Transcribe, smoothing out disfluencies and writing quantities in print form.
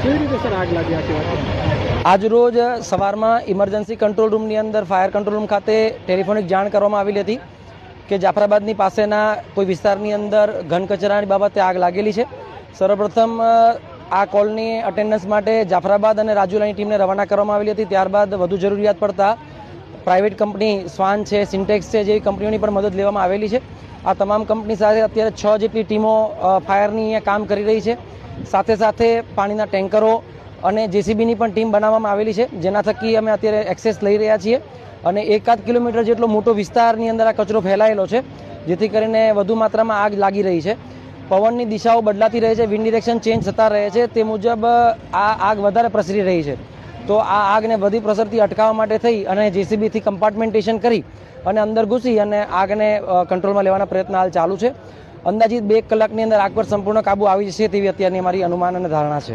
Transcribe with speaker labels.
Speaker 1: કેવી રીતે સર આગ લાગી આ વાત?
Speaker 2: આજરોજ સવારમાં ઇમરજન્સી કંટ્રોલ રૂમની અંદર ફાયર કંટ્રોલ રૂમ ખાતે ટેલિફોનિક જાણ કરવામાં આવેલી હતી કે જાફરાબાદની પાસેના કોઈ વિસ્તારની અંદર ઘન કચરાની બાબતે આગ લાગેલી છે. સર્વપ્રથમ આ કોલની અટેન્ડન્સ માટે જાફરાબાદ અને રાજુલાની ટીમને રવાના કરવામાં આવેલી હતી. ત્યારબાદ વધુ જરૂરિયાત પડતા પ્રાઇવેટ કંપની સ્વાન છે, સિન્ટેક્સ છે જેવી કંપનીઓની પણ મદદ લેવામાં આવેલી છે. આ તમામ કંપની સાથે અત્યારે 6 જેટલી ટીમો ફાયરની અહીંયા કામ કરી રહી છે. સાથે સાથે પાણીના ટેન્કરો અને જેસીબીની પણ ટીમ બનાવવામાં આવેલી છે, જેના થકી અમે અત્યારે એક્સેસ લઈ રહ્યા છીએ અને 1-1.5 કિલોમીટર જેટલો મોટો વિસ્તારની અંદર આ કચરો ફેલાયેલો છે, જેથી કરીને વધુ માત્રામાં આગ લાગી રહી છે. પવનની દિશાઓ બદલાતી રહે છે, વિન્ડ ડિરેક્શન ચેન્જ થતા રહે છે, તે મુજબ આ આગ વધારે પ્રસરી રહી છે. તો આ આગને વધી પ્રસરતી અટકાવવા માટે થઈ અને જેસીબીથી કમ્પાર્ટમેન્ટેશન કરી અને અંદર ઘૂસી અને આગને કંટ્રોલમાં લેવાના પ્રયત્ન હાલ ચાલુ છે. અંદાજિત 2 કલાકની અંદર આગ પર સંપૂર્ણ કાબુ આવી જશે તેવી અત્યારની અમારી અનુમાન અને ધારણા છે.